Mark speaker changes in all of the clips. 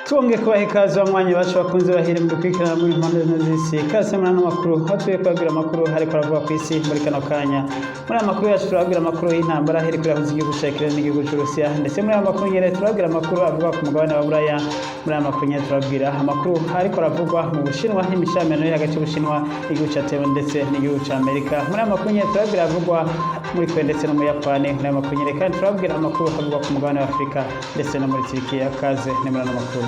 Speaker 1: Tuonge kubaha ikaze banywanyi bacu bakunze bahire mu dukurikirana muri impande z'isi ikaze muri ano makuru aho tugiye kubabwira amakuru hariko aravuga ku isi muri kano kanya. Muri aya makuru yacu turababwira amakuru y'intambara iriko irahuza igihugu ca Ukraine n'igihugu c'Urusiya, ndetse muri aya makuru nyene turababwira amakuru avuga ku mugabane wa Buraya. Muri aya makuru nyene turababwira amakuru hariko aravugwa mu Bushinwa n'imishamirano iri hagati y'Ubushinwa n'igihugu ca Taiwan ndetse n'igihugu ca Amerika. Muri aya makuru nyene turababwira avugwa muri Korea ndetse no mu Yapani. Muri aya makuru nyene kandi turababwira amakuru avugwa ku mugabane wa Afrika ndetse no muri Turikiya. Kaze ni muri ano makuru.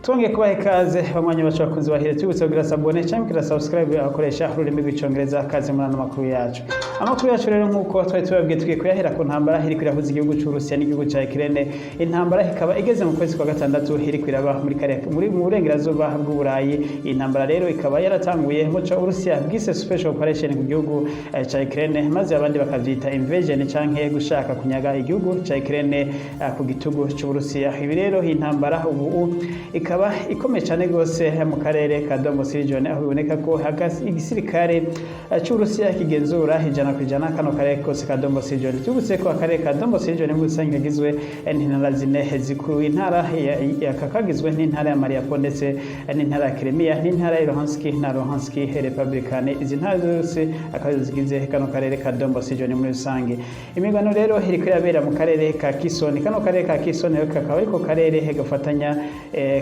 Speaker 1: Tuonge kubaha ikaze banywanyi bacu bakunze bahire tubutse kugira sabone cyangwa kugira subscribe akoresha ururimi rw'icongereza. Kaze muri ano makuru yacu. Amakuru yacu rero nkuko twari tubabwiye tugiye kuyahera ku ntambara iri kwirahuza igihugu c'Urusiya n'igihugu ca Ukraine. Intambara ikaba igeze mu kwezi kwa gatandatu iri kwiraba muri mu burengerazuba bw'Uburayi. Intambara rero ikaba yaratanguye mu ca Urusiya bwise special operation ku gihugu ca Ukraine, maze abandi bakavyita invasion canke gushaka kunyaga igihugu ca Ukraine ku gitugu c'Urusiya. Ibi rero intambara ubu ikaba ikomeye cyane gose mu karere ka Donbas region, aho biboneka ko igisirikare c'Urusiya kigenzura ijana kwijana kano karere kose ka Donbas region. Tubutse ko akarere ka Donbas region muri rusange kagizwe n'intara zine zikuru. Intara kagizwe n'intara ya Mariupol ndetse n'intara ya Crimea n'intara ya Luhansk na Luhansk Republican. Izi ntara zose akazi zigize kano karere ka Donbas region muri rusange. Imigano rero iri kwirabera mu karere ka Kherson. Kano karere ka Kherson kakaba ariko karere gafatanya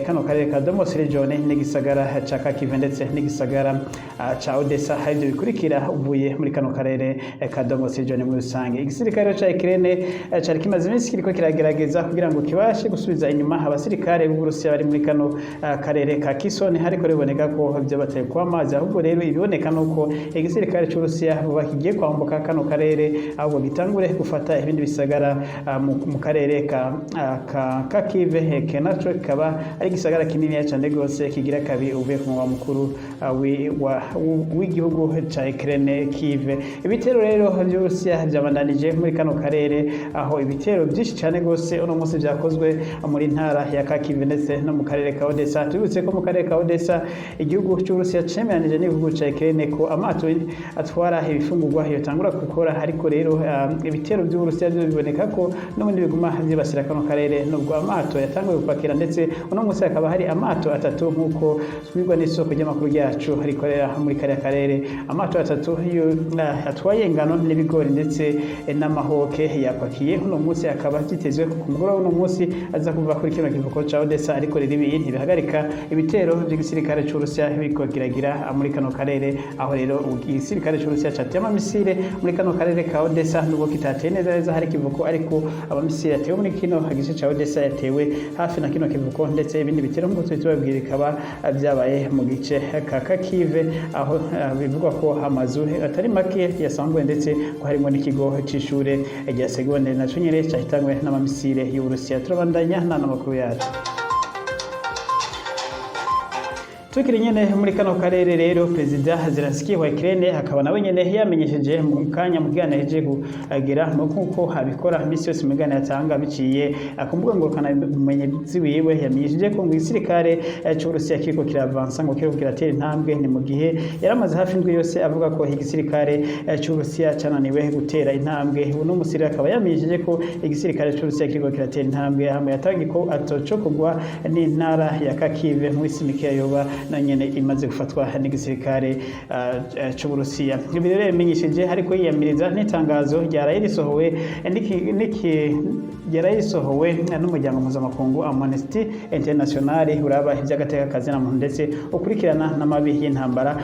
Speaker 1: kano karere ka Donbas region n'igisagara ca Kharkiv ndetse n'igisagara ca Odessa. Hari bikurikira uvuye muri kano karere ka Donbas region muri rusange. Igisirikare ca Ukraine cari kimaze iminsi kiriko kiragerageza kugira ngo kibashe gusubiza inyuma abasirikare b'Uburusiya bari muri kano karere ka Kherson, hariko riboneka ko byo bateye kwa mazi. Ahubwo rero ibiboneka nuko igisirikare c'Uburusiya bakigiye kwambuka kano karere, ahubwo gitangure gufata ibindi bisagara mu karere ka Kharkiv. Kenacho kikaba ari gisagara kinini cyane gose kigira kabi uvuye ku mugwa mukuru w'igihugu ca Ukraine Kiev. Ibitero rero by'Urusiya byabandanije muri kano karere, aho ibitero byinshi cyane gose uno munsi byakozwe muri ntara ya Kharkiv ndetse no mu karere ka Odessa. Tubutse ko mu karere ka Odessa igihugu c'Urusiya cemeranije n'igihugu ca Ukraine ko amato atwara ibifungurwa yotangura gukora, ariko rero ibitero by'Urusiya biboneka ko n'ubundi biguma byibasira kano karere, nubwo amato yatanguye gupakira ndetse uno munsi hakaba hari amato atatu nkuko twigwa n'isoko ry'amakuru yacu rikorera muri kariya karere. Amato atatu atwaye ingano n'ibigori ndetse n'amahoke yapakiye uno munsi akaba kitezwe ku mugoroba uno munsi aza kuva kuri kino kivuko ca Odessa, ariko rero ibi ntibihagarika ibitero by'igisirikare c'Urusiya biriko kiragira muri kano karere. Aho rero igisirikare c'Urusiya cateye amamisire muri kano karere ka Odessa, nubwo kitateye neza hari kivuko, ariko amamisire yatewe muri kino gice ca Odessa yatewe hafi na kino kivuko, ndetse ibindi bitero nk'uko tubibabwira bikaba byabaye mu gice ka Kharkiv, aho bivugwa ko amazu atari make yasambuwe ndetse ko harimo n'ikigo c'ishure rya segonderi naco nyene cyahitanywe n'amamisire y'Uburusiya. Turabandanya n'amakuru yacu. Tukiri nyene muri kano karere rero, Perezida Zelensky wa Ukraine akaba nawe nyene yamenyesheje mu kanya mu bwana heje kugira nkuko abikora misi yose mugana yatanga biciye akumbuga ngo kana umenye ziwiwe. Yamenyesheje ko igisirikare c'Uburusiya kiriko kiravansa ngo kiriko kiratera intambwe, ni mu gihe yaramaze hafi indwi yose avuga ko igisirikare c'Uburusiya cananiwe gutera intambwe. Uno musirikare akaba yamenyesheje ko igisirikare c'Uburusiya kiriko kiratera intambwe, hamwe yatangiye ko atoco kugwa n'intara ya Kharkiv muri simike yoba na nyene imaze gufatwa n'igisirikare c'Uburusiya. Ibi rero yamenyesheje ariko yiyamiriza n'itangazo ryarayisohowe n'umuryango mpuzamakungu Amnesty International uraba ivy'agateka kazina muntu ndetse ukurikirana n'amabi y'intambara.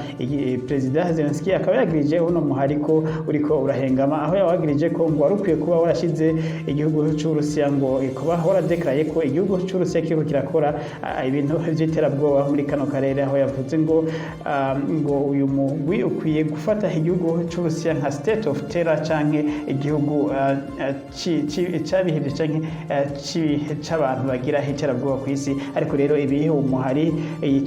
Speaker 1: Perezida Zelensky akaba yagirije uno muhariko uriko urahengama, aho yawagirije ko ngo warukwiye kuba warashize igihugu c'Uburusiya ngo kuba waradekaraye ko igihugu c'Uburusiya kiriko kirakora ibintu vy'iterabwoba muri kano karere, aho yavuze ngo uyu mugwi ukwiye gufata igihugu c'Uburusiya nka state of terror canke igihugu c'abihevye canke c'abantu bagira iterabwoba ku isi. Ariko rero ibi umuhari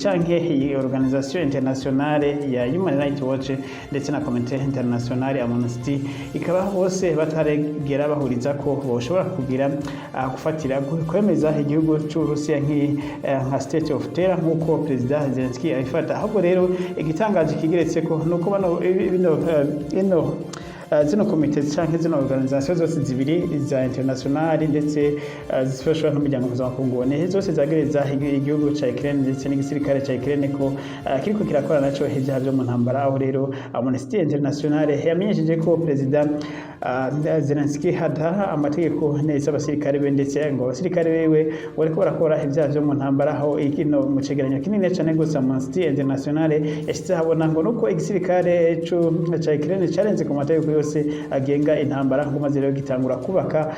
Speaker 1: canke iyi organisation internationale ya Human Rights Watch ndetse na Comité International Amnesty ikaba bose bataregera bahuriza ko boshobora kugira gufatira kwemeza igihugu c'Uburusiya nka state of terror nkuko Perezida Zelensky ayifata. Ahubwo rero igitangaje kigeretse ko nuko bino zino komite canke zino organisation zose zibiri za international ndetse zifashwa n'umuryango mpuzamakungu ne zose zagereza igihugu ca Ukraine ndetse n'igisirikare ca Ukraine ko kiriko kirakora naco ivyaha vyo mu ntambara aho rero Amnesty International yamenyesheje ko President Zelensky hadaha amategeko neza abasirikare be ndetse ngo abasirikare bewe bariko barakora ivyaha vyo mu ntambara aho ikino mu cegeranyo kinini cyane gose Amnesty International yashyize habona ngo nuko igisirikare ca Ukraine carenze ku mategeko yose agenga intambara ngo maze rero gitangura kubaka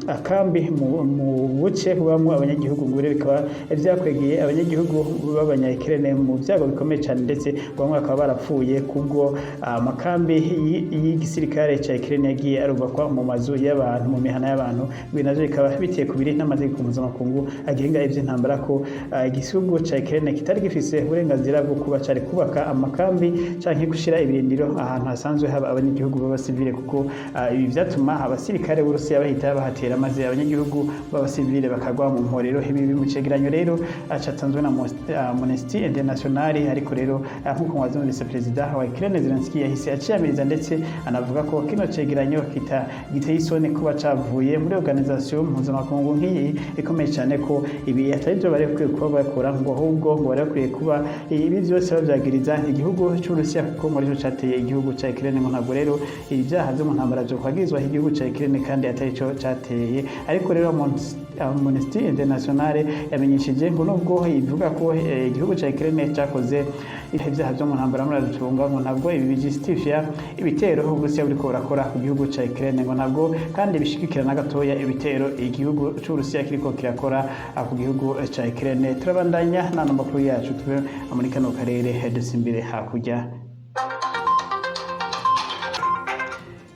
Speaker 1: akambi mu buce bubamwe abanyagihugu ngo bikaba vyakwegeye abanyagihugu b'abanya Ukraine mu vyago bikomeye cyane ndetse bamwe bakaba barapfuye kubwo amakambi y'igisirikare ca Ukraine yagiye arubakwa mu mazu y'abantu mu mihana y'abantu binavyo bikaba biteye kubiri n'amategeko mpuzamakungu agenga ivy'intambara ko igihugu ca Ukraine kitari gifise uburenganzira bwo kuba cari kubaka amakambi canke gushira ibirindiro ahantu hasanzwe haba abanyagihugu b'abasivile kuko ibi vyatuma abasirikare b'Urusiya bahita bahatera maze abanyagihugu b'abasivile bakagwa mu mporero ibi mu cegeranyo rero acatanzwe na Amnesty International ariko rero nkuko mwazumvise President wa Ukraine Zelensky yahise aciyamiriza ndetse anavuga ko kino cegeranyo giteye isoni kuba cavuye muri organisation mpuzamakungu nk'iyi ikomeye cyane ko ibi atari byo bari kuba bakora ngo ahubwo ngo bari bakwiye kuba ibi byose bavyagiriza igihugu cy'Urusiya kuko muri cyo cateye igihugu ca Ukraine ngo ntabwo rero ibi byaha byo mu ntambara byo kwagizwa igihugu ca Ukraine kandi atari cyo cateye ariko rero Amnesty International yamenyesheje ngo nubwo ivuga ko igihugu ca Ukraine cyakoze ibyaha byo mu ntambara muri rutunga ngo ntabwo ibi bijustifia ibitero Urusiya buriko burakora ku gihugu ca Ukraine ngo ntabwo kandi bishigikira na gatoya ibitero igihugu cy'Urusiya kiriko kirakora ku gihugu ca Ukraine. Turabandanya n'ano makuru yacu tuve muri kano karere dusimbire hakurya.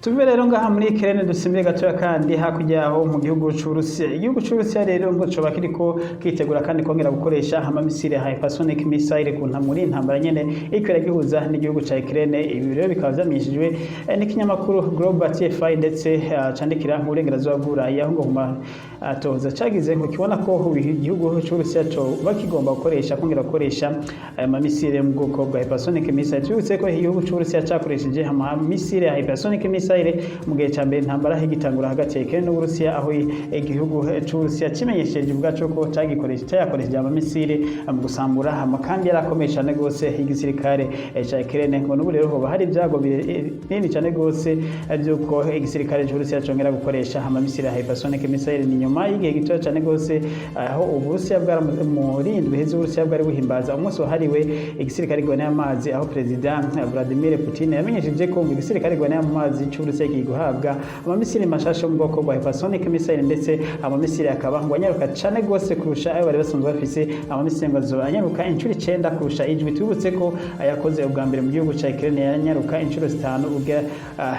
Speaker 1: Tuve rero ngaha muri Ukraine dusimbire gatoya kandi hakurya aho mu gihugu cy'Urusiya. Igihugu cy'Urusiya rero ngo coba kiriko kitegura kandi kongera gukoresha amamisire hypersonic missile ku muri intambara nyene ikwira gihuza n'igihugu ca Ukraine. Ibi rero bikaba vyamishijwe n'ikinyamakuru Global TFI ndetse candikira mu burengerazuba bw'Uburayi aho ngo atoza cagize ngo kibona ko igihugu cy'Urusiya cyo bakigomba gukoresha kongera gukoresha amamisire mu bwoko bwa hypersonic missile. Tubutse ko igihugu cy'Urusiya cakoresheje amamisire hypersonic missile mu gihe cya mbere intambara igitangura hagati ya Ukraine n'Uburusiya aho igihugu cy'Uburusiya kimenyesheje ubwaco ko cyakoresheje amamisire mu gusambura amakambi yarakomeye cyane gose igisirikare cya Ukraine ngo n'ubu rero hoba hari ibyago binini cyane gose by'uko igisirikare cy'Uburusiya cyongera gukoresha amamisire hypersonic missile ni nyuma y'igihe gito cyane gose aho Uburusiya bwaramurindwe heze Uburusiya bwari buhimbaza umunsi wahariwe igisirikare gwana y'amazi aho President Vladimir Putin yamenyesheje ko igisirikare gwana y'amazi Urusiya giye guhabwa amamisire mashasha mu bwoko bwa hypersonic missile ndetse amamisire akaba ngo anyaruka cyane gose kurusha ayo bari basanzwe bafise amamisire ngo anyaruka inshuro 9 kurusha ijwi tubutse ko ayakoze ubwa mbere mu gihugu ca Ukraine yanyaruka inshuro 5 ubwa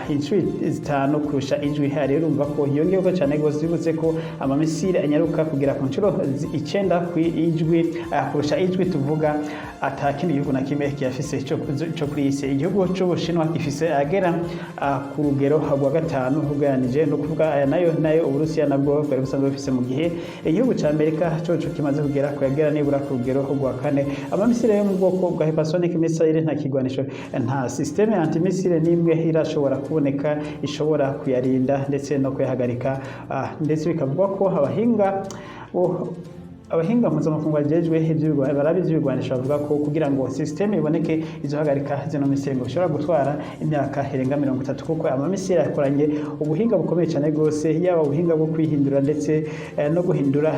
Speaker 1: inshuro 5 kurusha ijwi rero urumva ko yongeyeho cyane gose tubutse ko amamisire anyaruka kugira ku nshuro 9 ku ijwi kurusha ijwi tuvuga atakindi gihugu na kimwe cyafise cyo kuri isi. Igihugu cy'Ubushinwa gifise agera ku rugero rwa gatanu uganije no kuvuga aya nayo Uburusiya nabwo bari busanzwe bafise mu gihe igihugu ca Amerika cyo kimaze kugera kuyagera nibura ku rugero rwa kane. Amamisire yo mu bwoko bwa hypersonic missile nta kigwanisho nta systeme antimissile nimwe irashobora kuboneka ishobora kuyarinda ndetse no kuyahagarika ndetse bikavuga ko abahinga mpuzamakungu bajejwe barabizi ibigwanisho bavuga ko kugira ngo systeme iboneke izohagarika zino misile ngo bishobora gutwara imyaka irenga 30 kuko amamisile yakoranye ubuhinga bukomeye cyane gose yaba ubuhinga bwo kwihindura ndetse no guhindura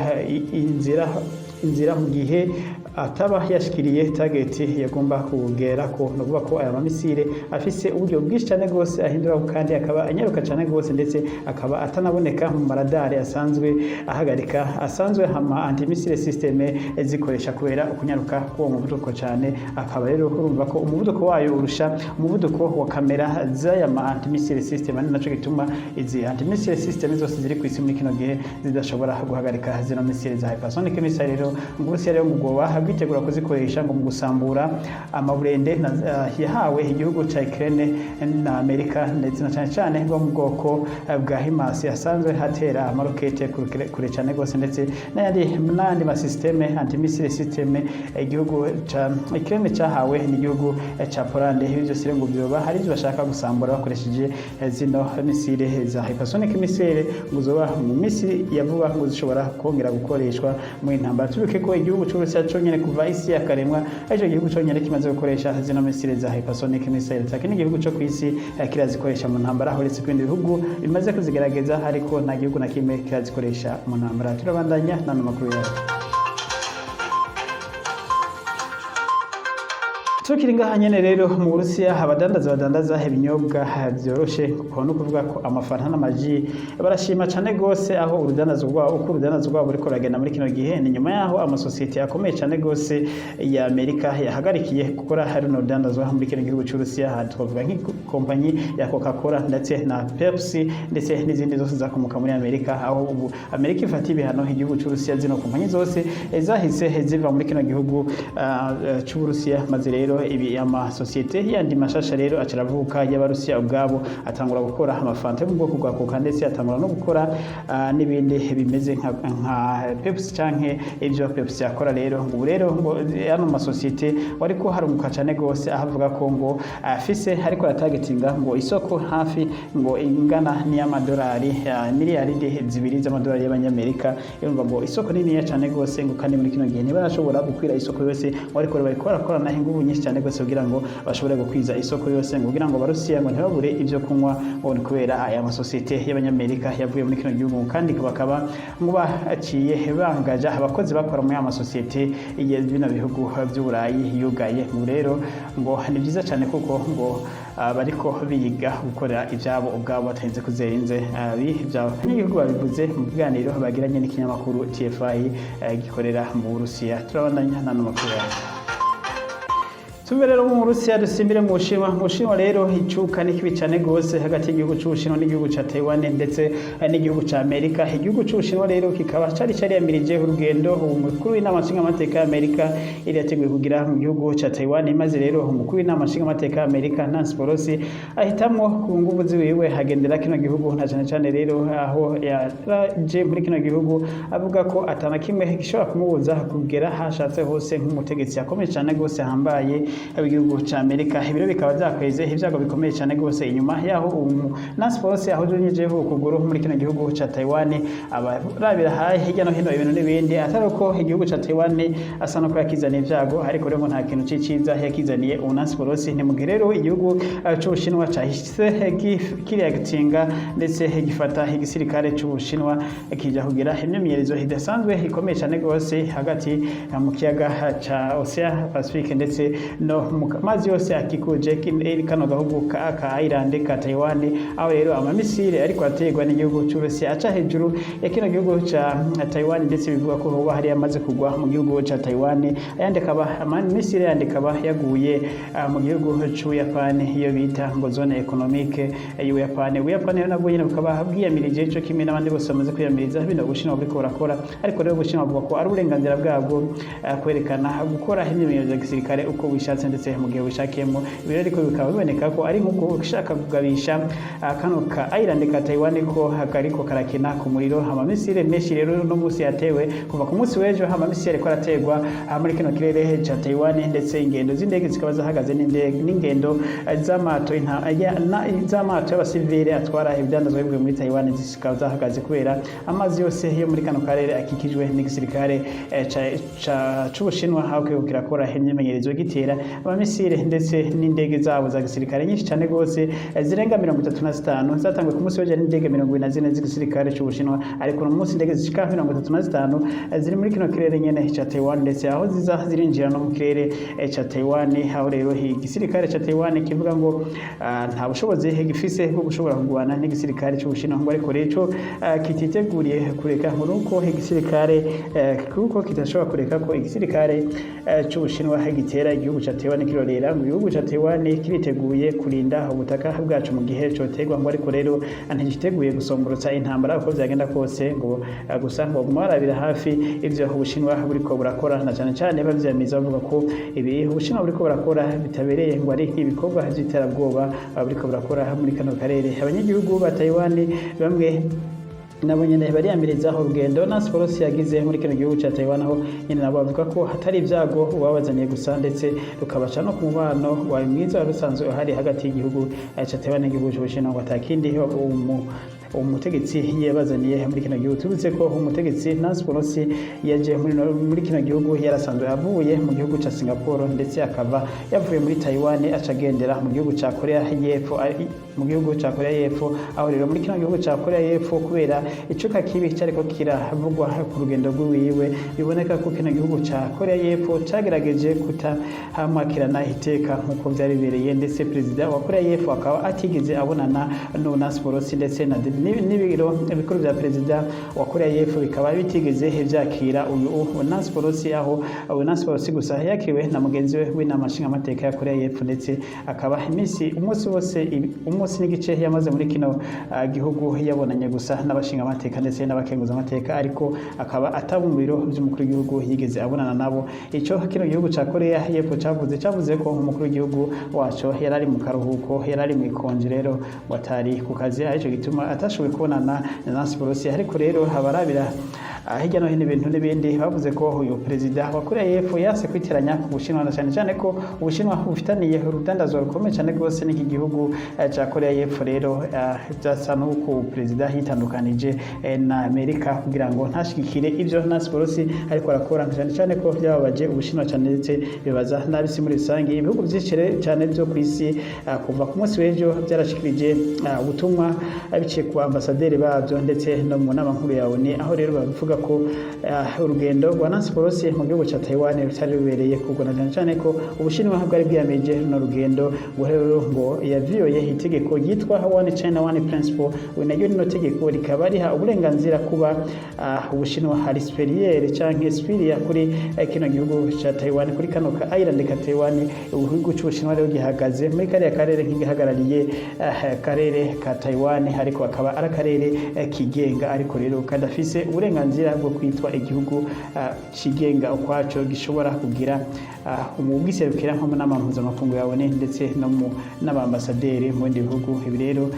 Speaker 1: inzira mu gihe ataba yashikiriye target yagomba kugera ko no kuvuga ko aya mamisile afise uburyo bwinshi cyane gose ahindura kandi akaba anyaruka cyane gose ndetse akaba atanaboneka mu maradari asanzwe ahagarika asanzwe hama antimissile system zikoresha kubera kunyaruka ko umuvuduko cyane akaba rero urumva ko umuvuduko wayo urusha umuvuduko wa kamera z'aya antimissile system ari naco gituma izi antimissile system zose ziri ku isi muri kino gihe zidashobora guhagarika zino missile za hypersonic missile rero rero ngo Uburusiya rero ngo bwitegura kuzikoresha ngo mu gusambura amaburende yahawe igihugu ca Ukraine na Amerika ndetse na cyane bwo mu bwoko bwa HIMARS yasanzwe hatera amarokete kure cyane gose ndetse n'andi masysteme antimissile systeme igihugu ca Ukraine cyahawe n'igihugu ca Poland. Ibyo byose ngo byoba hari ibyo bashaka gusambura bakoresheje zino misile za hypersonic missile ngo zoba mu misi yavuga ngo zishobora kongera gukoreshwa mu intambara. Tubuke ko igihugu cy'Uburusiya cyonyene kuva isi yakaremwa aricyo gihugu cyonyene kimaze gukoresha zino misile za hypersonic missile, takini igihugu cyo kwisi kirazikoresha mu ntambara uretse ko ibindi bihugu bimaze kuzigerageza ariko nta gihugu na kimwe kirazikoresha mu ntambara. Turabandanya n'ano makuru yacu. Tukiri ngaha nyene rero mu Burusiya badandaza ibinyobwa byoroshe kuko no kuvuga ko amafanta n'amaji barashima cyane gose aho urudandazo rwabo buriko ragenda muri kino gihe. Ni nyuma yaho amasosiyete akomeye cyane gose ya Amerika yahagarikiye gukora hari no rudandazo muri kino gihugu cy'Uburusiya. Twavuga nk'ikompanyi ya Coca-Cola ndetse na Pepsi ndetse n'izindi zose zakomoka muri Amerika, aho ubu Amerika ifata ibihano igihugu cy'Uburusiya. Zino kompanyi zose zahise ziva muri kino gihugu cy'Uburusiya, maze rero ibi amasosiyete yandi mashasha rero acaravuka y'Abarusiya ubwabo atangura gukora amafanta yo mu bwoko bwa Coca ndetse atangura no gukora n'ibindi bimeze nka Pepsi canke ibyo Pepsi yakora. Rero ngo rero ngo ano masosiyete wariko harumuka cyane gose ahavuga ko ngo afise ariko aratargetinga ngo isoko hafi ngo ingana n'amadolari miliyaride 2 z'amadolari y'abanyamerika. Yumva ngo isoko nini cyane gose ngo kandi muri kino gihe ntibarashobora gukwira isoko yose wariko barakorana ingubu nyinshi cyane gose kugira ngo bashobore gukwiza isoko yose ngo kugira ngo Abarusiya ngo ntibabure ibyo kunywa ngo kubera aya masosiyete y'abanyamerika yavuye muri kino gihugu, kandi bakaba ngo baciye bangaja abakozi bakora muri amasosiyete y'ibino bihugu by'Uburayi yugaye. Ngo rero ngo ni byiza cyane kuko ngo bariko biga gukora ibyabo ubwabo batarinze kuzerinze byabo. N'igihugu babivuze mu biganiro bagiranye n'ikinyamakuru TFI gikorera mu Burusiya. Turabandanya n'ano makuru yacu. Tuberero mu Burusiya dusimbire mu Bushinwa. Mu Bushinwa rero icuka n'ikibi cyane gose hagati y'igihugu cy'Ubushinwa n'igihugu ca Taiwan ndetse n'igihugu ca Amerika. Igihugu cy'Ubushinwa rero kikaba cari yamirije urugendo umukuru w'inama nshingamateka ya Amerika iri yateguye kugira mu gihugu ca Taiwan, maze rero umukuru w'inama nshingamateka ya Amerika Nancy Pelosi ahitamwo ku nguvu ziwiwe hagendera kino gihugu na cyane rero aho yaje muri kino gihugu avuga ko atana kimwe gishobora kumubuza kugera hashatse hose nk'umutegetsi yakomeye cyane gose hambaye igihugu ca Amerika. Ibiro bikaba byakweze ibyago bikomeye cyane gose inyuma yaho Nancy Pelosi aho yonyejeho ukuguru muri kino gihugu ca Taiwan. Abarabira haye hirya no hino ibintu n'ibindi atari ko igihugu ca Taiwan asa no yakizaniye ibyago, ariko rero nta kintu ciciza yakizaniye Nancy Pelosi. Ni mu gihe rero igihugu c'Ubushinwa cahise kireactinga ndetse gifata igisirikare c'Ubushinwa kija kugira imyemenyerezo idasanzwe ikomeye cyane gose hagati mu kiyaga ca Ocean Pacific ndetse no mazi yose akikuje kano gahugu ka Ireland ka Taiwan. Aho rero amamisire ariko ategwa n'igihugu cy'Uburusiya aca hejuru ya kino gihugu ca Taiwan, ndetse bivuga ko hoba hari amaze kugwa mu gihugu ca Taiwan. Ayandi akaba amamisire yandi akaba yaguye mu gihugu c'Ubuyapani iyo bita ngo zone economique y'Ubuyapani. Ubuyapani rero nabwo nyine bukaba bwiyamirije ico kimwe n'abandi bose bamaze kwiyamiriza bino Ubushinwa buriko burakora, ariko rero Ubushinwa buvuga ko ari uburenganzira bwabwo kwerekana gukora imyimenyerezo ya gisirikare uko wishatse ndetse mu gihe wishakiyemo. Ibiro ariko bikaba biboneka ko ari nkuko ushaka kugabisha kano ka Ireland ka Taiwan ko hakariko karakina ku muriro. Amamisire menshi rero no musi yatewe kuva ku munsi w'ejo, amamisire ko arategwa muri kino kirere ca Taiwan, ndetse ingendo z'indege zikaba zahagaze n'ingendo z'amato y'abasivile atwara ibidandazwa bivuye muri Taiwan zikaba zahagaze kubera amazi yose yo muri kano karere akikijwe n'igisirikare c'Ubushinwa aho kirakora imyimenyerezo gitera amamisire ndetse n'indege zabo za gisirikare nyinshi cyane gose zirenga 35 zatangwe ku munsi w'ejo n'indege 24 z'igisirikare c'Ubushinwa, ariko no munsi indege zishika 35 ziri muri kino kirere nyene ca Taiwan, ndetse aho ziza zirinjira no mu kirere ca Taiwan. Aho rero igisirikare ca Taiwan kivuga ngo nta bushobozi gifise bwo gushobora kugwana n'igisirikare c'Ubushinwa, ngo ariko rero kititeguriye kureka nuko igisirikare kuko kitashobora kureka ko igisirikare c'Ubushinwa gitera igihugu ca Taiwan kirorera ngo igihugu ca Taiwan kiriteguye kurinda ubutaka bwacu mu gihe cotegwa ngo ariko rero ntigiteguye gusomborotsa intambara uko vyagenda kose ngo gusa ngo barabira hafi ivyo Ubushinwa buriko burakora na cyane cyane bavyamiza bavuga ko ibi Ubushinwa buriko burakora bitabereye ngo ari ibikorwa vy'iterabwoba buriko burakora muri kano karere. Abanyagihugu ba Taiwan bamwe nabo nyene bariyamiriza urugendo Nancy Pelosi yagize muri kino gihugu ca Taiwan, aho nyene nabo bavuga ko hatari ibyago ubabazaniye gusa ndetse rukabaca no ku mubano wa mwiza rusanzwe hari hagati y'igihugu ca Taiwan n'igihugu c'Ubushinwa ngo atakindi umutegetsi yabazaniye muri kino gihugu. Tubutse ko umutegetsi Nancy Pelosi yaje muri kino gihugu yarasanzwe avuye mu gihugu ca Singapore ndetse akava yavuye muri Taiwan acagendera mu gihugu ca Korea y'Epfo aho rero muri kino gihugu ca Korea y'Epfo kubera icuka kibi cyariko kiravugwa ku rugendo rwiwe biboneka ko kino gihugu ca Korea y'Epfo cagerageje kutahamwakirana iteka nkuko vyari bibereye, ndetse perezida wa Korea y'Epfo akaba atigeze abonana no Nancy Pelosi ndetse n'ibiro bikuru vya perezida wa Korea y'Epfo bikaba bitigeze vyakira uyu Nancy Pelosi, aho Nancy Pelosi gusa yakiriwe na mugenzi we w'inama nshingamateka ya Korea y'Epfo ndetse akaba umunsi n'igice yamaze muri kino gihugu yabonanye gusa n'abashingamateka ndetse n'abakenguzamateka, ariko akaba ataba mu biro by'umukuru w'igihugu yigeze abonana nabo. Ico kino gihugu ca Korea y'Epfo cavuze ko umukuru w'igihugu waco yarari mu karuhuko, yarari mu ikonje rero watari ku kazi, arico gituma atashoboye kubonana na Nancy Pelosi. Ariko rero habarabira hirya no hino ibintu n'ibindi bavuze ko uyu perezida wa Korea y'Epfo yase kwiteranya ku Bushinwa na cyane cyane ko Ubushinwa bufitaniye urudandazwa rukomeye cyane rwose n'iki gihugu ca Korea y'Epfo. Rero byasa n'uko perezida yitandukanije na Amerika kugira ngo ntashigikire ivyo Nancy Pelosi ariko arakora, cyane cyane ko byababaje Ubushinwa cyane ndetse bibaza n'abisi muri rusange. Ibihugu byinshi cyane byo ku isi kuva ku munsi w'ejo byarashikirije ubutumwa biciye ku ambasaderi babyo ndetse no mu nama nkuru ya ONU, aho rero bavuga ko urugendo rwa Nancy Pelosi mu gihugu ca Taiwan rutari rubereye kuko na cyane ko Ubushinwa bwari bwiyameje no rugendo ngo yaviyoye itegeko ryitwa One China One Principle. Naryo rino tegeko rikaba riha uburenganzira kuba Ubushinwa hari superieur canke superior kuri kino gihugu ca Taiwan, kuri kano ka island ka Taiwan. Igihugu c'Ubushinwa rero gihagaze muri kariya karere nk'igihagarariye karere ka Taiwan, ariko akaba ari akarere kigenga, ariko rero kadafise uburenganzira bwo kwitwa igihugu kigenga ukwaco gishobora kugira ubwiserukira nko mu nama mpuzamakungu ya ONU ndetse no mu n'abambasaderi mu bindi bihugu. Ibi rero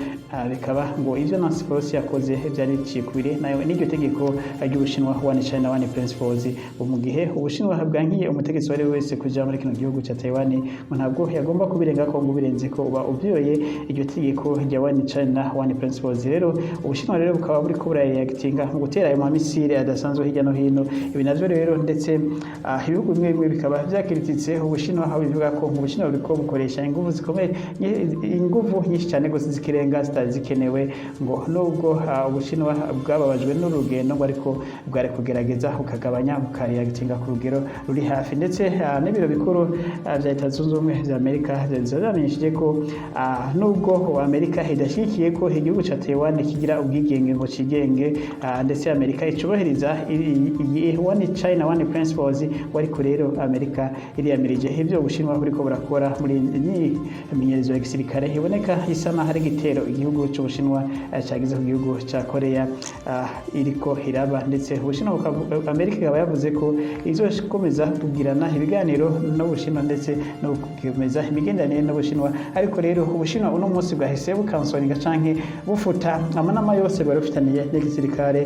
Speaker 1: bikaba ngo ivyo Nancy Pelosi yakoze byari cikubire nayo n'iryo tegeko ry'Ubushinwa One China One Principles. Mu gihe Ubushinwa bwankiye umutegetsi wari wese kuja muri kino gihugu ca Taiwan ngo ntabwo yagomba kubirenga ko ngo birenze ko uba uvyoye iryo tegeko rya One China One Principles. Rero Ubushinwa rero bukaba buri ko burayagitinga mu gutera ayo mamisire adasanzwe hirya no hino. Ibi navyo rero ndetse ibihugu bimwe bimwe bikaba vyakiritse Ubushinwa, aho bivuga ko Ubushinwa buriko bukoresha inguvu zikomeye, inguvu nyinshi cyane gose zikirenga zikenewe, ngo nubwo Ubushinwa bwababajwe n'urugendo ngo ariko bwari kugerageza ukagabanya bukariyagitinga ku rugero ruri hafi. Ndetse n'ibiro bikuru vya Leta Zunze Ubumwe za Amerika vyamenyesheje ko nubwo Amerika idashyigikiye ko igihugu ca Taiwan kigira ubwigenge ngo kigenge, ndetse Amerika icubahiriza iyi One China One Principles, ariko rero Amerika iriyamirije ivyo Ubushinwa buriko burakora muri imyimenyerezo ya gisirikare iboneka isa naho ari igitero igihugu c'Ubushinwa cagize ku gihugu ca Korea iriko iraba. Ndetse Ubushinwa Amerika ikaba yavuze ko izokomeza kugirana ibiganiro n'Ubushinwa ndetse no gukomeza imigenderanire n'Ubushinwa, ariko rero Ubushinwa uno munsi bwahise bukansoringa canke bufuta amanama yose bari bafitaniye n'igisirikare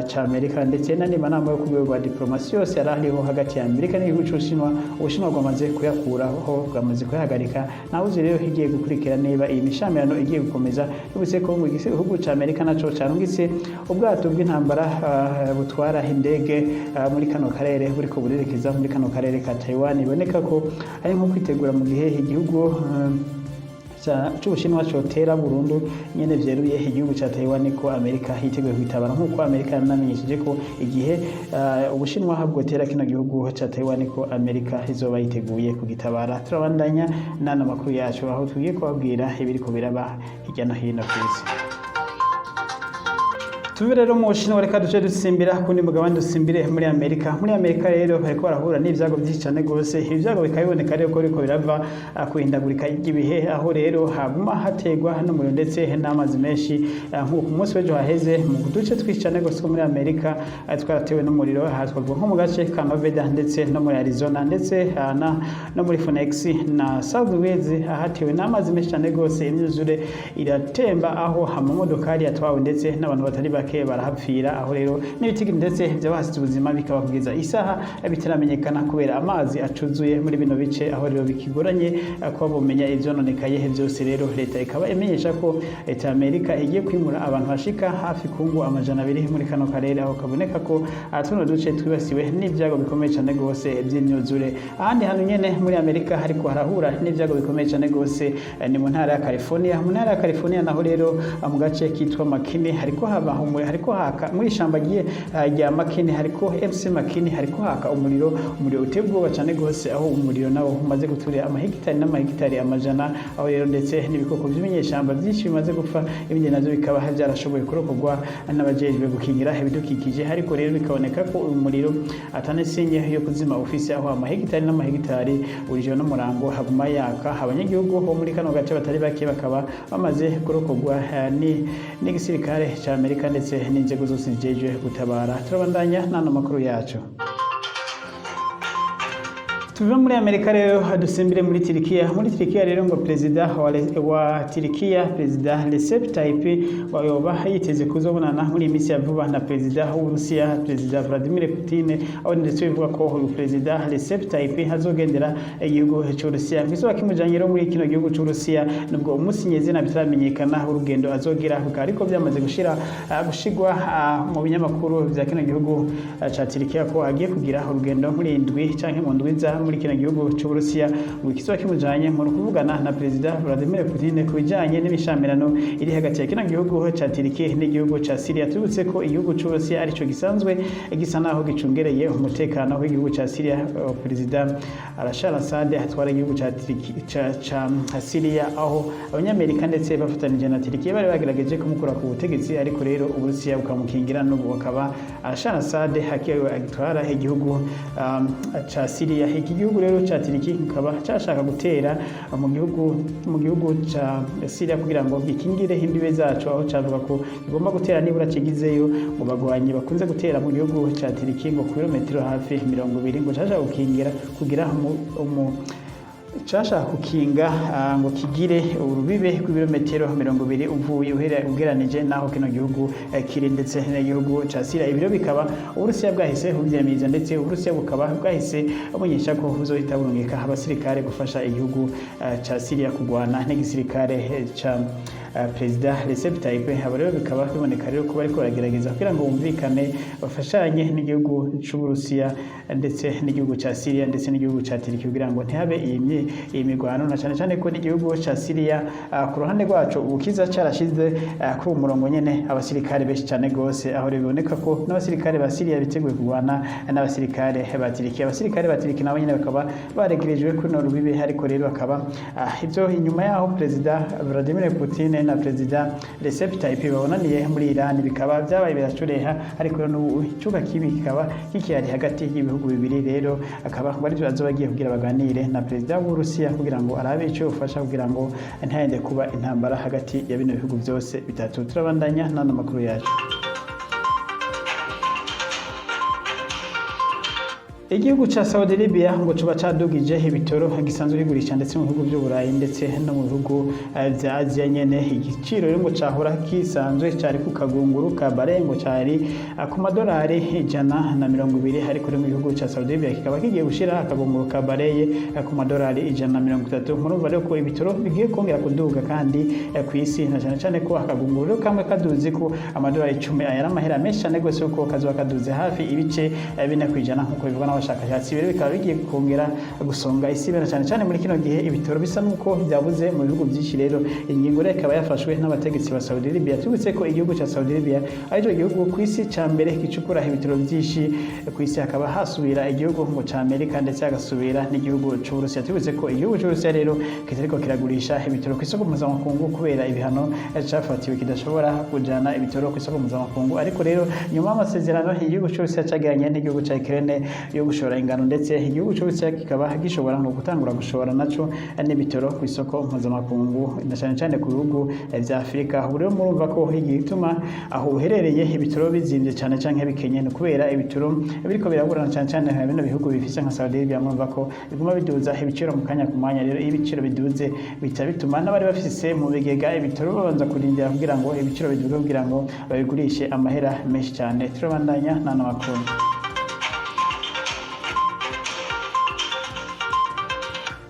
Speaker 1: ca Amerika ndetse n'andi manama yo ku rwego rwa diplomasi yose yari ariho hagati ya Amerika n'igihugu c'Ubushinwa. Ubushinwa bwamaze kuyakuraho, bwamaze kuyahagarika. naho uzi rero higiye gukurikira niba iyi mishamirano igiye gukomeza. Bivuze ko mu gihugu ca Amerika naco carungitse ubwato bw'intambara butwara indege muri kano karere buriko burerekeza muri kano karere ka Taiwan. Iboneka ko ari nko kwitegura mu gihe igihugu c'Ubushinwa cotera burundu nyene vyeruye igihugu ca Taiwan ko Amerika hiteguye kwitabara, nkuko Amerika yanamenyesheje ko igihe Ubushinwa bwotera kino gihugu ca Taiwan ko Amerika izoba yiteguye kugitabara. Turabandanya n'ano makuru yacu aho tugiye kubabwira ibiriko biraba hirya no hino kw'isi. tuve rero mu Bushinwa reka duce dusimbira kundi mugabane dusimbire muri Amerika rero bariko barahura n'ivyago byinshi cyane gose ibyago bikabiboneka rero ko ariko birava kuhindagurika y'ibihe aho rero haguma hategwa n'umuriro ndetse n'amazi menshi nk'uko umunsi w'ejo haheze mu duce twinshi cyane gose muri Amerika twaratewe n'umuriro hatwavuga nko mu gace ka Nevada ndetse no muri Arizona ndetse no muri Phoenix na South Wales ahatewe n'amazi menshi cyane gose imyuzure iratemba aho amamodokari yatwawe ndetse n'abantu batari bake barahapfira aho rero n'ibitigi ndetse by'abahasize ubuzima bikaba kugeza isaha bitaramenyekana kubera amazi acuzuye muri bino bice aho rero bikigoranye kuba bumenya ivyononekaye byose rero leta ikaba imenyesha ko leta ya Amerika igiye kwimura abantu bashika hafi kungu 200 muri kano karere aho kaboneka ko tuno duce twibasiwe n'ivyago bikomeye cyane gose by'imyuzure ahandi hantu nyene muri Amerika hariko harahura n'ivyago bikomeye cyane gose ni mu ntara ya California naho rero mu gace kitwa McKinney hariko haba hariko haka muri ishamba rya McKinney hariko MC McKinney hariko haka umuriro uteye ubwoba cyane gose aho umuriro nawo umaze guturira amahegitari n'amahegitari amajana aho rero ndetse n'ibikoko by'ibinyeshamba byinshi bimaze gupfa ibindi navyo bikaba byarashoboye kurokorwa n'abajejwe gukingira ibidukikije ariko rero bikaboneka ko umuriro atanesinye yo kuzima ofisi aho amahegitari n'amahegitari urijo no murango haguma yaka abanyagihugu bo muri kano gace batari bake bakaba bamaze kurokorwa n'igisirikare cya Amerika ndetse n'inzego zose zijejwe gutabara turabandanya n'ano makuru yacu tuve muri Amerika rero dusimbire muri Turikiya rero ngo perezida wa Turikiya perezida Recep Tayyip wayoba yiteze kuzobonana muri imisi ya vuba na perezida w'Uburusiya perezida Vladimir Putin aho ndetse bivuga ko uyu perezida Recep Tayyip hazogendera igihugu cy'Uburusiya bisoba kimujanye rero muri kino gihugu cy'Uburusiya nubwo umusinyeze na bitaramenyekana urugendo azogira ariko byamaze gushigwa mu binyamakuru bya kino gihugu ca Turikiya ko agiye kugira urugendo muri indwi canke mu ndwiza muri kino gihugu cy'Uburusiya mu kizoba kimujanye mu kuvugana na perezida Vladimir Putin kubijanye n'ibishamirano iri hagati ya kino gihugu ca Turikiya n'igihugu ca Syria tubutse ko igihugu cy'Uburusiya arico gisanzwe gisa naho gicungereye umutekano w'igihugu ca Syria perezida Bashar al-Assad atwara igihugu ca Syria aho abanyamerika ndetse bafatanije na Turikiya bari bagerageje kumukura ku butegetsi ariko rero Uburusiya bukamukingira n'ubu bakaba Bashar al-Assad agitwara igihugu ca Syria igihugu rero ca Turikiya kikaba cyashaka gutera mu gihugu ca Syria kugira ngo gikingire imbibe zacu aho cavuga ko igomba gutera nibura kigizeyo mu bagwanyi bakunze gutera mu gihugu ca Turikiya ngo kilometero hafi 20 ngo cyashaka gukingira kugira cyashaka kukinga ngo kigire urubibe rw'ibirometero 20 uvuye ugeranije naho kino gihugu kiri ndetse n'igihugu ca Syria ibiro bikaba Uburusiya bwahise bubyemeza ndetse Uburusiya bukaba bwahise bumenyesha ko buzohita burungika abasirikare gufasha igihugu ca Syria kugwana n'igisirikare ca perezida Recep Tayyip abo rero bikaba biboneka rero ko bariko baragerageza kugira ngo bumvikane bafashanye n'igihugu c'Uburusiya ndetse n'igihugu ca Syria ndetse n'igihugu ca Turikiya kugira ngo ntihabe iyi migwano na cyane ko n'igihugu ca Syria ku ruhande rwacu ubukiza carashize ku murongo nyene abasirikare benshi cyane gose aho biboneka ko n'abasirikare ba Syria biteguye kugwana n'abasirikare ba Turikiya abasirikare ba Turikiya nabo nyene bakaba baregerejwe kuri no rubibe ariko rero bakaba ivyo inyuma yaho perezida Vladimir Putin na perezida Recep Tayyip babonaniye muri Iran bikaba byabaye biracureha ariko no icuka kibi kikaba kikiyari hagati y'ibihugu bibiri rero akaba bari bazobagiye kugira baganire na perezida w'Uburusiya kugira ngo arabe ico ufasha kugira ngo ntihende kuba intambara hagati ya bino bihugu byose bitatu turabandanya n'ano makuru yacu igihugu ca Saudi Arabia ngo cuba cadugije ibitoro gisanzwe bigurisha ndetse mu bihugu by'Uburayi ndetse no mu bihugu vya Aziya nyene igiciro rero ngo cahora kisanzwe cari ku kagunguru ka barengo cari ku madolari 120 ariko rero mu gihugu ca Saudi Arabia kikaba kigiye gushira akagunguru ka bareye ku madolari 130 murumva rero ko ibitoro bigiye kongera kuduga kandi ku isi na cyane ko akagunguru kamwe kaduze ko amadolari 10 ayara mahera menshi cyane gose uko kazoba kaduze hafi ibice 4% nkuko bivugwa n'abashakashatsi rero bikaba bigiye kongera gusonga isi bene cyane muri kino gihe ibitoro bisa nuko byabuze mu bihugu byinshi rero ingingo rero ikaba yafashwe n'abategetsi ba Saudi Arabia tubutse ko igihugu cya Saudi Arabia aricyo gihugu ku isi cya mbere gicukura ibitoro byinshi ku isi hakaba hasubira igihugu ngo cya Amerika ndetse hagasubira n'igihugu cy'Uburusiya tubutse ko igihugu cy'Uburusiya rero kitariko kiragurisha ibitoro ku isoko mpuzamakungu kubera ibihano cyafatiwe kidashobora kujana ibitoro ku isoko mpuzamakungu ariko rero nyuma y'amasezerano igihugu cy'Uburusiya cyagiranye n'igihugu cya Ukraine yo gushora ingano ndetse igihugu cy'Uburusiya kikaba gishobora ngo gutangura gushora naco n'ibitoro ku isoko mpuzamakungu cyane ku bihugu bya Afurika ubu rero murumva ko igituma aho uherereye ibitoro bizimvye cyane canke bikenye no kubera ibitoro biriko biragurana cyane bino bihugu bifise nka Saudi Arabia murumva ko biguma biduza ibiciro mu kanya ku mwanya rero ibiciro biduze bica bituma n'abari bafise mu bigega ibitoro babanza kurindira kugira ngo ibiciro biduze kugira ngo babigurishe amahera menshi cyane turabandanya n'amakuru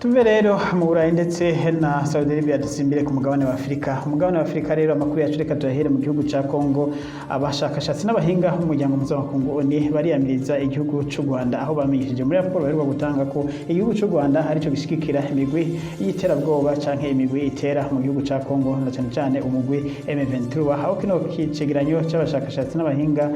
Speaker 1: tuve rero mu Burayi ndetse na Saudi Arabia dusimbire ku mugabane wa Afurika umugabane wa Afurika rero amakuru yacu reka tuyahere mu gihugu cya Kongo abashakashatsi n'abahinga b'umuryango mpuzamakungu ONU bariyamiriza igihugu cy'u Rwanda aho bamenyesheje muri raporo baheruka gutanga ko igihugu cy'u Rwanda aricyo gishigikira imigwi y'iterabwoba canke imigwi itera mu gihugu cya Kongo na cyane umugwi M23 aho kino kicegeranyo cy'abashakashatsi n'abahinga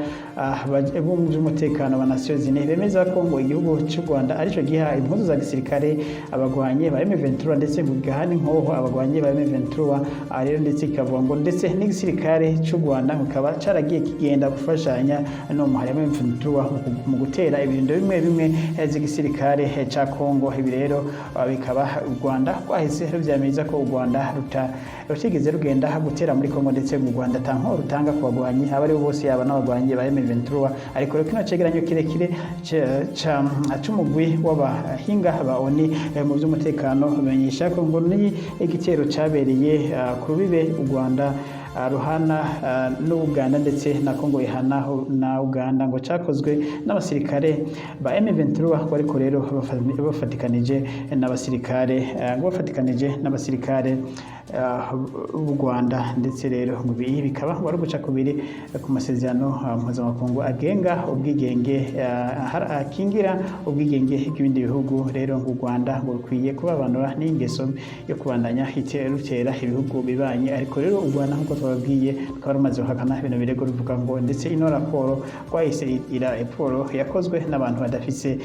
Speaker 1: b'umutekano wa Nations Unies bemeza ko ngo igihugu cy'u Rwanda aricyo giha impuzu za gisirikare abagwanye ba M23 ndetse gugahana inkoho abagwanye ba M23 rero ndetse kikavuga ngo ndetse n'igisirikare cy'u Rwanda kikaba caragiye kigenda gufashanya no mu harimo M23 mu gutera ibirindo bimwe z'igisirikare ca Kongo ibi rero bikaba u Rwanda kwahise ruvyamiriza ko u Rwanda rutigeze rugenda gutera muri Kongo ndetse mu Rwanda tanko rutanga ku bagwanyi abari bose yaba n'abagwanyi ba M23 ariko rero kino cegeranyo kirekire c'umugwi w'abahinga ba ONU mu by'umutekano bamenyesha ko ngo ni igitero cyabereye ku rubibe u Rwanda ruhana n'Uganda ndetse na Kongo ihana na Uganda ngo cyakozwe n'abasirikare ba M23 ariko rero bafatikanije n'abasirikare b'u Rwanda ndetse rero ngo bikaba bari guca kubiri ku masezerano mpuzamakungu agenga ubwigenge akingira ubwigenge bw'ibindi bihugu rero ngo u Rwanda ngo rukwiye kubabanura n'ingeso yo kubandanya rutera ibihugu bibanye ariko rero u Rwanda nk'uko twababwiye tukaba rumaze guhakana ibintu birego ruvuga ngo ndetse ino raporo twahise raporo yakozwe n'abantu badafise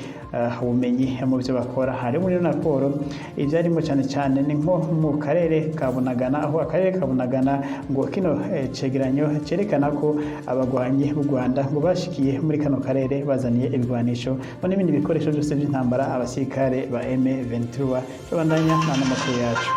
Speaker 1: ubumenyi mu byo bakora hari muri ino raporo ibyarimo cyane ni nko mu karere ka Bunagana aho akarere ka Bunagana ngo kino cegeranyo cyerekana ko abagwanyi b'u Rwanda ngo bashikiye muri kano karere bazaniye ibigwanisho n'ibindi bikoresho byose by'intambara abasirikare ba M23 babandanya n'amakuru yacu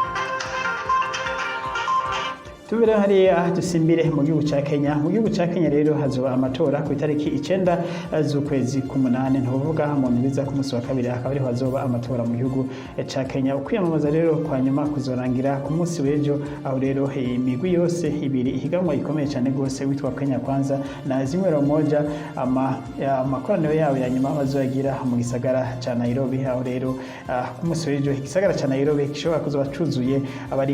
Speaker 1: tubere hariya dusimbire mu gihugu cya Kenya mu gihugu cya Kenya rero hazoba amatora ku itariki 9 z'ukwezi k'umunani ntuvuga mu ntibiza ku munsi wa kabiri akaba ariho hazoba amatora mu gihugu cya Kenya ukwiyamamaza rero kwa nyuma kuzorangira ku munsi w'ejo aho rero imigwi yose ibiri ihiganwa ikomeye cyane gose witwa Kenya Kwanza na Azimio moja amakoraniro yabo ya nyuma bazoyagira mu gisagara cya Nairobi aho rero ku munsi w'ejo igisagara cya Nairobi gishobora kuzoba cuzuye abari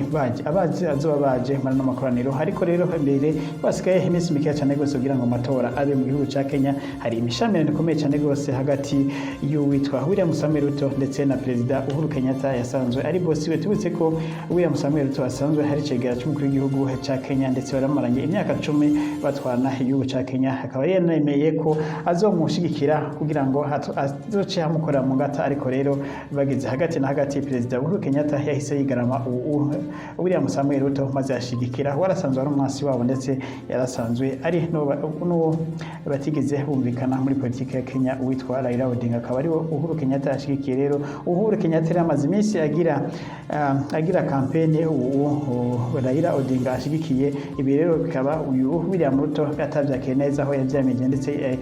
Speaker 1: azoba baje amakoraniro ariko rero mbere basigaye iminsi mike cyane gose kugira ngo amatora abe mu gihugu cya Kenya hari imishamirano ikomeye cyane gose hagati y'uwitwa William Samuel Ruto ndetse na Perezida Uhuru Kenyatta yasanzwe ari bosi we tubutse ko William Samuel Ruto asanzwe hari cegera cy'umukuru w'igihugu cya Kenya ndetse baramaranye imyaka 10 batwarana igihugu cya Kenya akaba yenemeye ko azomushigikira kugira ngo azoce hamukorera mu ngata ariko rero bageze hagati na hagati Perezida Uhuru Kenyatta yahise yigarama William Samuel Ruto maze yashigikira warasanzwe ari umwasi wabo ndetse yarasanzwe ari no batigeze bumvikana muri politiki ya Kenya uwitwa Raila Odinga akaba ari Uhuru Kenyatta yashigikiye rero Uhuru Kenyatta yamaze iminsi agira campaign Raila Odinga ashigikiye ibi rero bikaba uyu William Ruto atavyakiye neza aho yavyamenye ndetse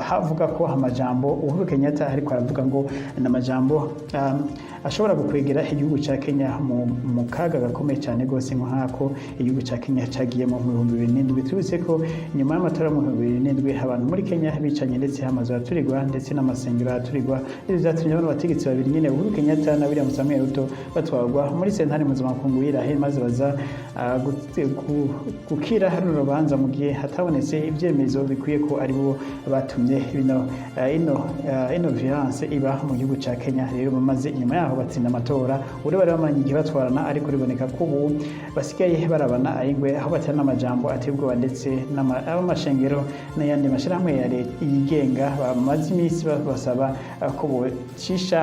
Speaker 1: havuga ko amajambo Uhuru Kenyatta ariko aravuga ngo n'amajambo ashobora gukwegera igihugu ca Kenya mu kaga gakomeye cyane gose nk'ako igihugu ca Kenya cagiyemo mu 2007 tubise ko nyuma y'amatora mu 2007 abantu muri Kenya bicanye ndetse hamaze aturirwa ndetse n'amasengero aturirwa ibi vyatumye abantu bategetsi babiri nyene Uhuru Kenyatta na William Samuel Ruto batwarwa muri sentare mpuzamakungu y'Irahe maze baza gukira hari urubanza mu gihe hatabonetse ibyemezo bikwiye ko ari bo batumye ino violence iba mu gihugu ca Kenya rero bamaze inyuma yaho batsinda amatora uri bari bamanye igihe batwarana ariko riboneka ko ubu basigaye barabana ayingwe aho batana amajambo atebwa ndetse n'amashengero n'ayandi mashirahamwe ya leta yigenga bamaze iminsi basaba ko bocisha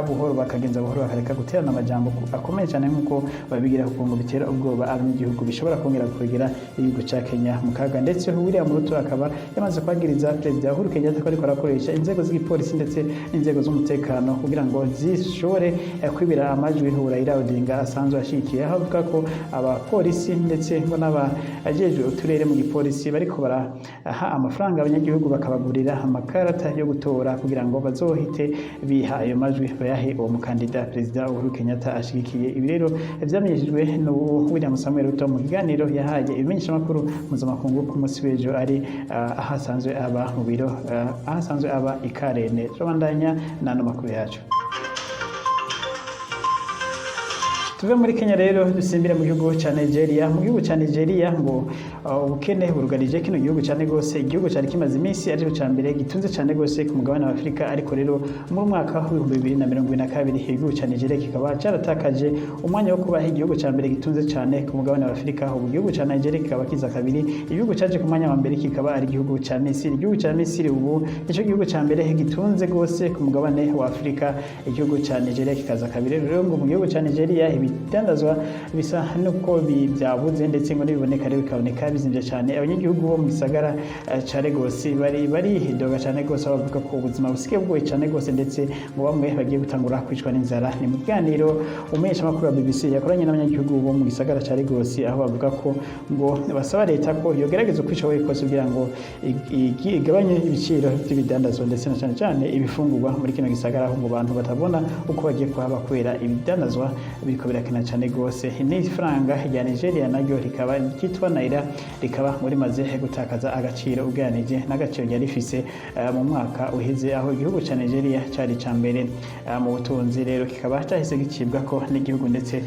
Speaker 1: buhoro bakagenza buhoro bakareka guterana amajambo akomeye cyane nk'uko babigira ku ngo bitera ubwoba abanyagihugu bishobora kongera kwegera igihugu ca Kenya mu kaga ndetse William Ruto akaba yamaze kwagiriza Perezida Uhuru Kenyatta ko ariko arakoresha inzego z'igipolisi ndetse n'inzego z'umutekano kugira ngo zishobore kwibira amajwi Raila Odinga asanzwe ashikiye aho avuga ko abapolisi ndetse ngo n'abajejwe uturere mu gipolisi bariko baraha amafaranga abanyagihugu bakabagurira amakarata yo gutora kugira ngo bazohite biha ayo majwi bayahe uwo mukandida Perezida Uhuru Kenyatta ashigikiye. Ibi rero vyamenyeshejwe no William Samuel Ruto mu kiganiro yahaye ibimenyeshamakuru mpuzamakungu ku munsi w'ejo ari ahasanzwe aba mu biro ahasanzwe aba ikarene. Turabandanya n'ano makuru yacu. Tuve muri Kenya rero dusimbire mu gihugu ca Nigeria. Mu gihugu ca Nigeria ngo ubukene burugarije kino gihugu cyane gose igihugu cyari kimaze iminsi ari ca mbere gitunze cyane gose ku mugabane wa Afrika ariko rero mu mwaka wa 2022 igihugu ca Nigeria kikaba cyaratakaje umwanya wo kuba igihugu ca mbere gitunze cyane ku mugabane wa Afrika. Ubu igihugu ca Nigeria kikaba kiza kabiri, igihugu cyaje ku mwanya wa mbere kikaba ari igihugu ca Misiri. Igihugu ca Misiri ubu ico gihugu ca mbere gitunze gose ku mugabane wa Afrika, igihugu ca Nigeria kikaza kabiri. Rero ngo mu gihugu ca Nigeria ibitandazwa bisa nuko byabuze ndetse ngo niboneka rero bikaboneka bizimvye cyane. Abanyagihugu bo mu gisagara ca Lagos bari hidoga cyane gose bavuga ko ubuzima busigaye bwoye cyane gose ndetse ngo bamwe bagiye gutangura kwicwa n'inzara. Ni mu kiganiro umesha makuru wa BBC yakoranye n'abanyagihugu bo mu gisagara ca Lagos aho bavuga ko ngo basaba leta ko yogerageza kwishoboye kose kugira ngo igabanye ibiciro by'ibidandazwa ndetse na cyane ibifungurwa muri kino gisagara aho ngo bantu batabona uko bagiye kuhaba kwera ibidandazwa biriko birakena cyane gose. Ni franga ya Nigeria naryo rikaba kitwa naira rikaba muri maze gutakaza agaciro uganije n'agaciro yari rifise mu mwaka uheze aho igihugu ca Nigeria cari ca mbere mu butunzi. Rero kikaba cyahise gicibwa ko n'igihugu ndetse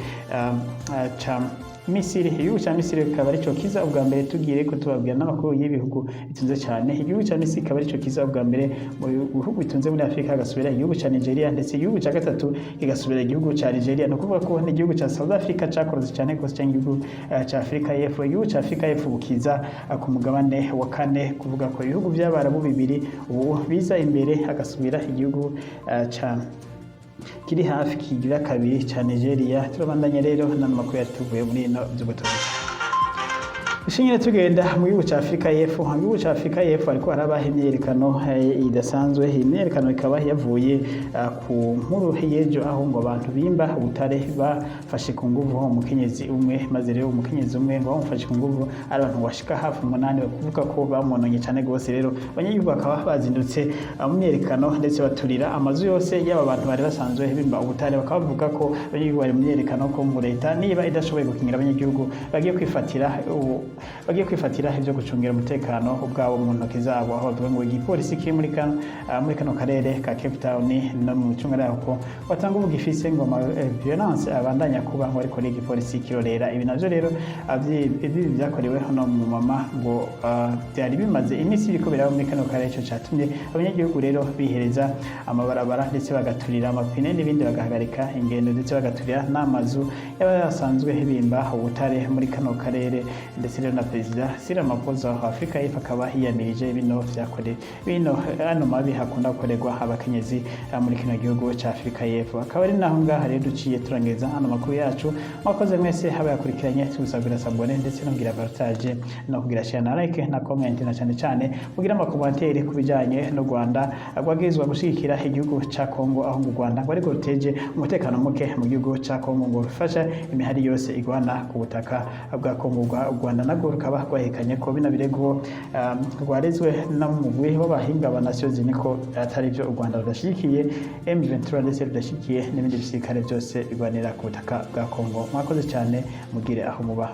Speaker 1: ca Misiri. Igihugu ca Misiri kikaba arico kiza ubwa mbere tugire ko tubabwira n'amakuru y'ibihugu bitunze cyane. Igihugu ca Misiri kikaba arico kiza ubwa mbere mu bihugu bitunze muri Afrika gasubira igihugu ca Nigeria ndetse igihugu ca gatatu kigasubira igihugu ca Nigeria. No kuvuga ko n'igihugu ca South Africa cakoroze cyane gose cyangwa igihugu ca Afrika y'Epfo. Igihugu ca Afrika y'Epfo bukiza ku mugabane wa kane, kuvuga ko ibihugu by'abarabu bibiri ubu biza imbere agasubira igihugu ca kiri hafi kigira kabiri ca Nigeria. Turabandanya rero n'amakuru yatuvuye muri ino by'ubutunzi. Ishingire tugenda mu gihugu ca Afrika y'Epfo. Mu gihugu ca Afrika y'Epfo ariko harabaho imyerekano idasanzwe. Imyerekano ikaba yavuye ku nkuru y'ejo aho ngo abantu bimba ubutare bafashe ku nguvu umukenyezi umwe, maze rero umukenyezi umwe ngo bamufashe ku nguvu ari abantu bashika hafi 8 bakuvuga ko bamononye cyane gose. Rero abanyagihugu bakaba bazindutse mu myerekano ndetse baturira amazu yose y'aba bantu bari basanzwe bimba ubutare. Bakavuga ko abanyagihugu bari mu myerekano ko mu leta niba idashoboye gukingira abanyagihugu bagiye kwifatira ibyo gucungira umutekano ubwabo mu ntoki zabo, aho bavuga ngo igipolisi kiri muri kano karere ka Cape Town no mu cungara yako batanga ubu gifise ngo violence abandanya kuba ngo ariko igipolisi kirorera. Ibi navyo rero ibi byakorewe hano mu mama ngo byari bimaze iminsi biriko biraba muri kano karere, cyo catumye abanyagihugu rero bihereza amabarabara ndetse bagaturira amapine n'ibindi bagahagarika ingendo ndetse bagaturira n'amazu y'abasanzwe bimba ubutare muri kano karere. Ndetse na Perezida Cyril Ramaphosa wa Afrika y'Epfo akaba yiyamirije bino ano mabi hakunda gukorerwa abakenyezi muri kino gihugu ca Afrika y'Epfo. Akaba ari naho ngaha rero duciye turangeza ano makuru yacu. Mwakoze mwese habayakurikiranye, tubasabira sabone ndetse no kugira partage no kugira share na like na comment na cyane kugira amakomantere kubijanye no Rwanda agwagizwa gushikira igihugu ca Kongo, aho mu Rwanda bari guteje umutekano muke mu gihugu ca Kongo ngo bifasha imihari yose igwana ku butaka bwa Kongo. Rwanda narwo rukaba rwahekanye ko bino birego rwarezwe n'umugwi w'abahinga ba Nations Unies ko atari byo u Rwanda rudashigikiye M23 ndetse rudashigikiye n'ibindi bisirikare byose bigwanira ku butaka bwa Kongo. Mwakoze cyane, mugire aho muba.